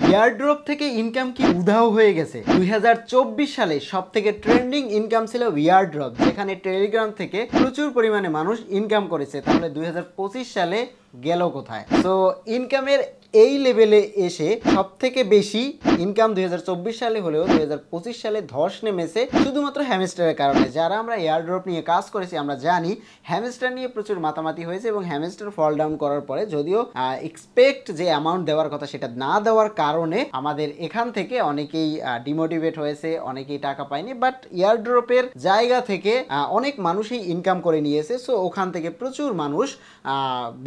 Airdrop থেকে income কি উধাও হয়ে গেছে? 2024 সালে সবথেকে ট্রেন্ডিং ইনকাম ছিল এয়ারড্রপ, যেখানে টেলিগ্রাম থেকে প্রচুর পরিমাণে মানুষ ইনকাম করেছে। তাহলে 2025 সালে গেল কোথায়? তো ইনকামের এই লেভেলে এসে সবথেকে বেশি ইনকাম 2024 সালে হলেও 2025 সালে ধস নেমেছে শুধুমাত্র হ্যামস্টারের কারণে। যারা আমরা এয়ারড্রপ নিয়ে কাজ করেছি আমরা জানি হ্যামস্টার নিয়ে প্রচুর মাতামাতি হয়েছে এবং হ্যামস্টার ফল ডাউন করার পরে যদিও এক্সপেক্ট যে অ্যামাউন্ট দেওয়ার কথা সেটা না দেওয়ার কারণে আমাদের এখান থেকে অনেকেই ডিমোটিভেট হয়েছে, অনেকেই টাকা পায়নি। বাট এয়ারড্রপের জায়গা থেকে অনেক মানুষই ইনকাম করে নিয়েছে। সো ওখান থেকে প্রচুর মানুষ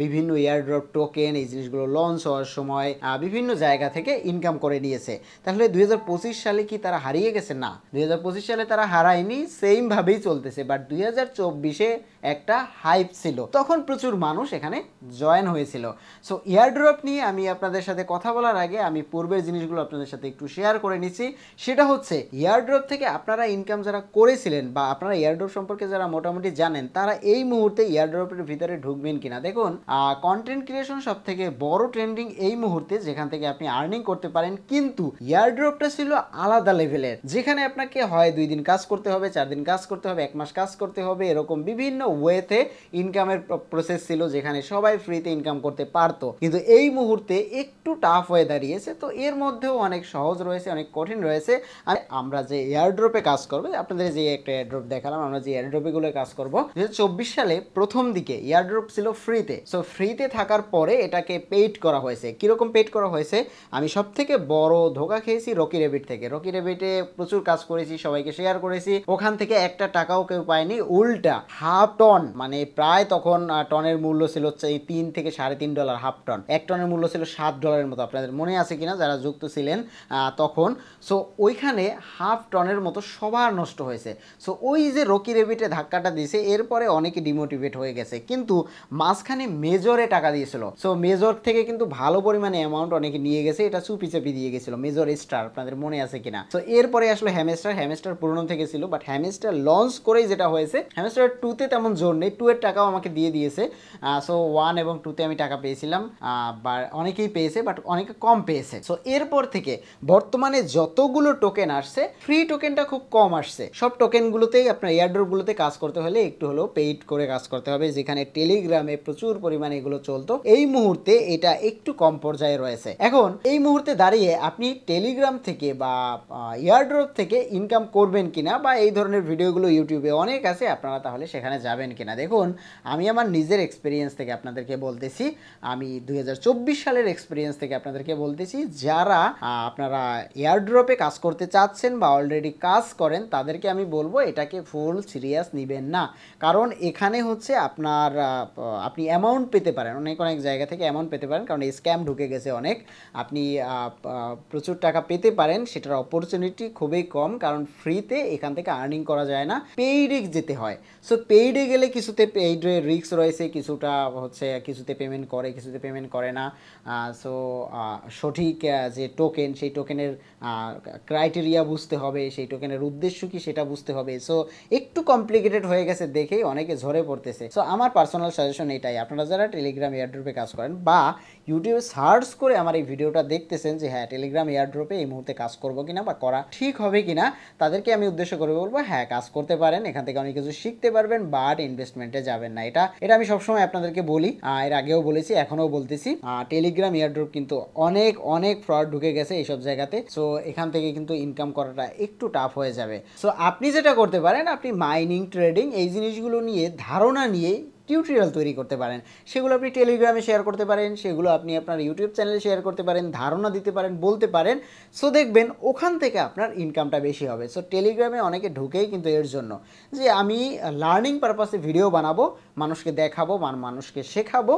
বিভিন্ন এয়ারড্রপ টোকেন এই জিনিসগুলো লঞ্চ হওয়ার সময় বিভিন্ন জায়গা থেকে ইনকাম করে নিয়েছে। তাহলে 2025 সালে কি তারা হারিয়ে গেছে? না, 2025 সালে তারা হারায়নি, সেম ভাবেই চলতেছে। বাট 2024-এ একটা হাইপ ছিল, তখন প্রচুর মানুষ এখানে জয়েন হয়েছিল। সো এয়ারড্রপ নিয়ে আমি আপনাদের সাথে কথা বলার আগে আমি পূর্বের জিনিসগুলো আপনাদের সাথে একটু শেয়ার করে নিচ্ছি। সেটা হচ্ছে এয়ারড্রপ থেকে আপনারা ইনকাম যারা করেছিলেন বা আপনারা এয়ারড্রপ সম্পর্কে যারা মোটামুটি জানেন তারা এই মুহূর্তে এয়ারড্রপের ভিতরে ঢুকবেন কিনা। দেখুন, কন্টেন্ট ক্রিয়েশন সব থেকে বড় ট্রেন্ডিং এই মুহূর্তে, যেখান থেকে আপনি আর্নিং করতে পারেন। কিন্তু এয়ারড্রপটা ছিল আলাদা লেভেলের, যেখানে আপনাকে হয় 2 দিন কাজ করতে হবে, 4 দিন কাজ করতে হবে, 1 মাস কাজ করতে হবে, এরকম বিভিন্ন ওয়েতে ইনকামের প্রসেস ছিল, যেখানে সবাই ফ্রিতে ইনকাম করতে পারতো। কিন্তু এই মুহূর্তে একটু টাফ হয়ে দাঁড়িয়েছে। তো এর মধ্যেও অনেক সহজ রয়েছে, অনেক কঠিন রয়েছে। আর আমরা যে এয়ারড্রপে কাজ করবো, আপনাদের যে একটা এয়ারড্রপ দেখালাম, আমরা যে এয়ারড্রপে গুলো কাজ করবো, 2024 সালে প্রথম দিকে এয়ারড্রপ ছিল ফ্রিতে। সো ফ্রিতে থাকার পরে এটাকে পেইড করা হয়েছে। কিরকম পেইড করা হয়েছে? আমি সব থেকে বড় ধোকা খেয়েছি রকি রেবিট থেকে। রকি রেবিটে প্রচুর কাজ করেছি, সবাইকে শেয়ার করেছি, ওখান থেকে একটা টাকাও কেউ পায়নি। উল্টা হাফ টন, মানে প্রায় তখন টনের মূল্য ছিল $3 থেকে $3.5 হাফ টন। 1 টনের মূল্য ছিল $7 মতো, আপনাদের মনে আছে কিনা যারা যুক্ত ছিলেন তখন। সো ওইখানে হাফ টনের মতো সবার নষ্ট হয়েছে। সো ওই যে রকি রেবিটে ধাক্কাটা দিয়েছে, এরপরে অনেকে ডিমোটিভেট হয়ে গেছে। কিন্তু মাঝখানে মেজরে টাকা দিয়েছিল। সো মেজর থেকে কিন্তু ভালো পরিমাণে অ্যামাউন্ট অনেকে নিয়ে গেছে, এটা চুপি চাপি দিয়ে গেছিল মেজর স্টার, আপনাদের মনে আছে কিনা। তো এরপরে আসলে হ্যামস্টার পুরনো থেকে ছিল। বাট হ্যামস্টার লঞ্চ করেই যেটা হয়েছে, হ্যামস্টার 2-তে তেমন জোর নেই, 2 এর টাকাও আমাকে দিয়ে দিয়েছে। সো 1 এবং 2-তে আমি টাকা পেয়েছিলাম, বা অনেকেই পেয়েছে বাট অনেকে কম পেয়েছে। সো এরপর থেকে বর্তমানে যতগুলো টোকেন আসছে, ফ্রি টোকেনটা খুব কম আসছে। সব টোকেনগুলোতেই আপনার এয়ারড্রপগুলোতে কাজ করতে হলে একটু হলেও পেইড করে কাজ করতে হবে, যেখানে টেলিগ্রামে প্রচুর পরিমাণে এগুলো চলতো। এই মুহূর্তে এটা একটু কম পর্যায়ে রয়েছে। এখন এই মুহূর্তে দাঁড়িয়ে আপনি টেলিগ্রাম থেকে বা এয়ারড্রপ থেকে ইনকাম করবেন কিনা, বা এই ধরনের ভিডিওগুলো ইউটিউবে অনেক আছে, আপনারা তাহলে সেখানে যাবেন কিনা। দেখুন, আমি আমার নিজের এক্সপিরিয়েন্স থেকে আপনাদেরকে বলতেছি, আমি 2024 সালের এক্সপিরিয়েন্স থেকে আপনাদেরকে বলতেছি, যারা আপনারা এয়ারড্রপে কাজ করতে চাচ্ছেন বা অলরেডি কাজ করেন, তাদেরকে আমি বলবো এটাকে ফুল সিরিয়াস নেবেন না। কারণ এখানে হচ্ছে আপনি অ্যামাউন্ট পেতে পারেন, অনেক জায়গা থেকে অ্যামাউন্ট পেতে পারেন, কারণ এই স্ক্যাম ঢুকে গেছে অনেক। আপনি প্রচুর টাকা পেতে পারেন, সেটার অপরচুনিটি খুবই কম, কারণ ফ্রিতে এখান থেকে আর্নিং করা যায় না, পেইডে যেতে হয়। সো পেইডে গেলে কিছুতে পেইডে রিস্ক রয়েছে, কিছুটা হচ্ছে কিছুতে পেমেন্ট করে, কিছুতে পেমেন্ট করে না। সো সঠিক যে টোকেন, সেই টোকেনের ক্রাইটেরিয়া বুঝতে হবে, সেই টোকেনের উদ্দেশ্য কি সেটা বুঝতে হবে। সো একটু কমপ্লিকেটেড হয়ে গেছে দেখেই অনেকে ঝরে পড়তেছে। সো আমার পার্সোনাল সাজেশন এটাই, আপনারা যারা টেলিগ্রাম এয়ারড্রপে কাজ করেন বা ইউটিউবে সার্চ করে আমার এই ভিডিওটা দেখতেছেন যে হ্যাঁ টেলিগ্রাম এয়ারড্রপে এই মুহূর্তে কাজ করবো কিনা বা করা ঠিক হবে কিনা, তাদেরকে আমি উদ্দেশ্য করে বলবো হ্যাঁ কাজ করতে পারেন, এখান থেকে অনেক কিছু শিখতে পারবেন, বাট ইনভেস্টমেন্টে যাবেন না। এটা আমি সবসময় আপনাদেরকে বলি, এর আগেও বলেছি, এখনও বলতেছি। টেলিগ্রাম এয়ারড্রপ কিন্তু অনেক ফ্রড ঢুকে গেছে এইসব জায়গাতে। সো এখান থেকে কিন্তু ইনকাম করাটা একটু টাফ হয়ে যাবে। সো আপনি যেটা করতে পারেন, আপনি মাইনিং, ট্রেডিং এই জিনিসগুলো নিয়ে ধারণা নিয়ে টিউটোরিয়াল তৈরি করতে পারেন, সেগুলো আপনি টেলিগ্রামে শেয়ার করতে পারেন, সেগুলো আপনি আপনার ইউটিউব চ্যানেলে শেয়ার করতে পারেন, ধারণা দিতে পারেন, বলতে পারেন। সো দেখবেন ওখান থেকে আপনার ইনকামটা বেশি হবে। সো টেলিগ্রামে অনেকে ঢুকেই কিন্তু এর জন্য যে আমি লার্নিং পারপাসে ভিডিও বানাবো, মানুষকে দেখাবো, মানুষকে শেখাবো।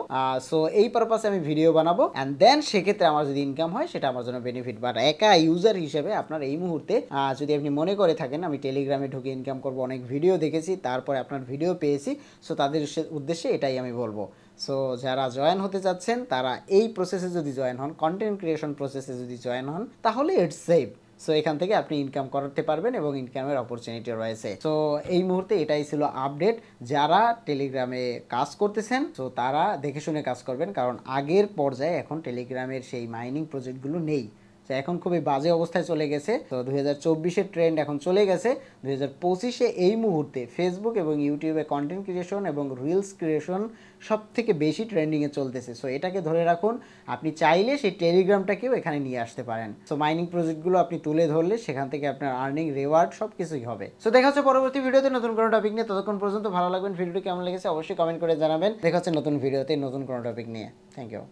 সো এই পারপাসে আমি ভিডিও বানাবো, অ্যান্ড দেন সেক্ষেত্রে আমার যদি ইনকাম হয় সেটা আমার জন্য বেনিফিট। বাট একা ইউজার হিসেবে আপনার এই মুহূর্তে যদি আপনি মনে করে থাকেন আমি টেলিগ্রামে ঢুকে ইনকাম করবো, অনেক ভিডিও দেখেছি, তারপরে আপনার ভিডিও পেয়েছি, সো তাদের উদ্দেশ্যে এটাই আমি বলবো। সো যারা জয়েন হতে চাচ্ছেন তারা এই প্রসেসে যদি জয়েন হন, কন্টেন্ট ক্রিয়েশন প্রসেসে যদি জয়েন হন, তাহলে ইটস সেফ। সো এখান থেকে আপনি ইনকাম করতে পারবেন এবং ইনকামের অপরচুনিটি রয়েছে। সো এই মুহূর্তে এটাই ছিল আপডেট। যারা টেলিগ্রামে কাজ করতেছেন সো তারা দেখে শুনে কাজ করবেন, কারণ আগের পর্যায়ে এখন টেলিগ্রামের সেই মাইনিং প্রজেক্টগুলো নেই। তো এখন খুবই বাজে অবস্থায় চলে গেছে। তো 2024-এর ট্রেন্ড এখন চলে গেছে, 2025-এ এই মুহূর্তে ফেসবুক এবং ইউটিউবে কন্টেন্ট ক্রিয়েশন এবং রিলস ক্রিয়েশন সব থেকে বেশি ট্রেন্ডিংয়ে চলতেছে। সো এটাকে ধরে রাখুন, আপনি চাইলে সেই টেলিগ্রামটাকেও এখানে নিয়ে আসতে পারেন। সো মাইনিং প্রজেক্টগুলো আপনি তুলে ধরলে সেখান থেকে আপনার আর্নিং, রিওয়ার্ড সব কিছুই হবে। সো দেখা হচ্ছে পরবর্তী ভিডিওতে নতুন কোনো টপিক নিয়ে। ততক্ষণ পর্যন্ত ভালো লাগবেন, ভিডিওটি কেমন লেগেছে অবশ্যই কমেন্ট করে জানাবেন। দেখা হচ্ছে নতুন ভিডিওতে নতুন কোনো টপিক নিয়ে। Thank you.